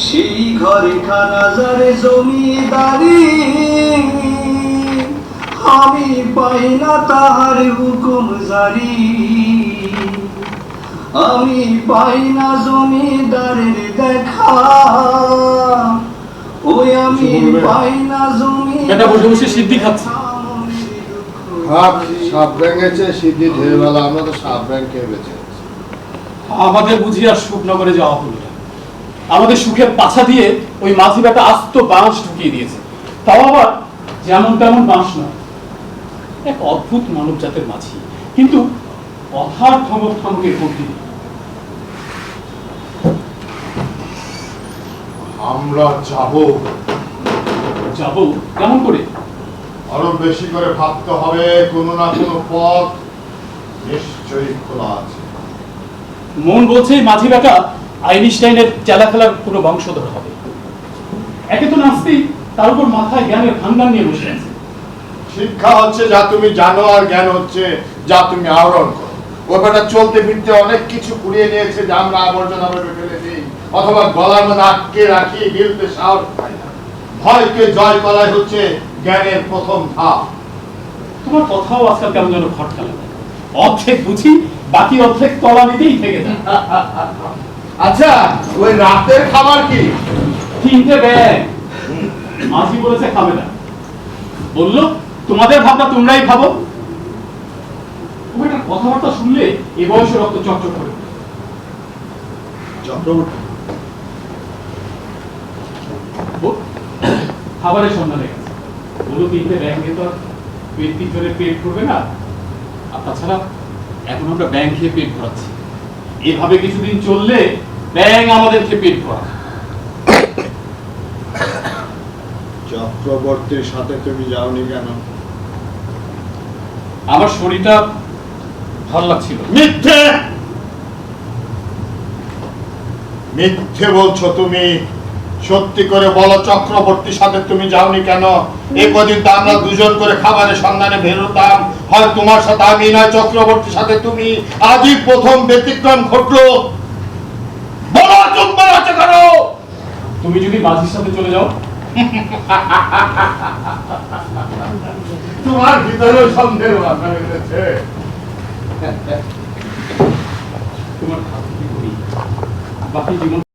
সেই ঘরে খানা যারে জমিদারি, আমি পাই না তাহার হুকুম জারি, আমি পাই না জমিদারের দেখা, ওই আমি পাই না জমিদার। এটা বসে বসে সিদ্ধি খাচ্ছে। সাপ ভেঙেছে সিদ্ধি ঢের বেলা, আমরা তো সাপ ভেঙে বেঁচে আছি। আমাদের বুঝি আর সুখনগরে যাওয়া হলো না। আমাদের সুখের পাছা দিয়ে ওই মাঝি বেটা আস্ত বাঁশ ঢুকিয়ে দিয়েছে, তাও আবার যেমন তেমন বাঁশ নয়। এক অদ্ভুত মানব জাতের মাঝি, কিন্তু অথার ঠমক ঠমকের কর্তৃ। আমরা যাব কেমন করে? আরো বেশি করে ভাবতে হবে, কোনো না কোনো পথ নিশ্চয়ই খোলা আছে। মন বলছে মাঝি বেটা আইনস্টাইনের চেলা খেলার কোনো বংশধর হবে। একে তো নাস্তিক, তার উপর মাথায় জ্ঞানের ভান্ডার নিয়ে বসে আছে। শিক্ষা হচ্ছে যা তুমি জানো, আর জ্ঞান হচ্ছে যা তুমি আহরণ করো। ওটা চলতে ফিরতে অনেক কিছু কুড়িয়ে নিয়েছে যা আমরা আবর্জনা ভেবে ফেলে দিই, অথবা গলার মধ্যে আটকে রাখি, গিলতে সাহস পাই না। ভয়কে জয় করাই হচ্ছে জ্ঞানের প্রথম ধাপ। তোমার কথাও আজকাল কেমন যেন খটকা লাগে। অর্ধেক বুঝি, বাকি অর্ধেক তলা নিতেই থেকে যায়। আচ্ছা, ওই রাতের খাবার কি? 3টে ব্যাগ। মাঝি বলেছে খাবে না, বললো তোমাদের ভাবনা তোমরাই ভাবো। একটা কথাবার্তা শুনলে এ বয়সে রক্ত চকচক করে। চক্রবর্তী খাবারের সন্ধানে গেছে, বললো 3টে ব্যাগ নিয়ে তো পেট পিছনে পেট ভরবে না। আর তাছাড়া এখন আমরা ব্যাং খেয়ে পেট ভরাচ্ছি, এভাবে কিছুদিন চললে ব্যাং আমাদেরকে পেট ভরা। চক্রবর্তীর সাথে তুমি যাওনি কেন? আমার শরীরটা ভালো লাগছিল। মিথ্যে মিথ্যে বলছো তুমি। সত্যি করে বলো, চক্রবর্তীর সাথে তুমি যাওনি কেন? এই কদিন তো আমরা দুজন করে খাবারের সন্ধানে বেরোতাম, হয় তোমার সাথে আমি, নয় চক্রবর্তীর সাথে তুমি। আজই প্রথম ব্যতিক্রম ঘটলো। বলো, চুপ করে আছো কেন? তুমি যদি মাঝির সাথে চলে যাও। তোমার ভিতরে সন্দেহ মাথা বেঁধেছে। তোমার বাকি জীবন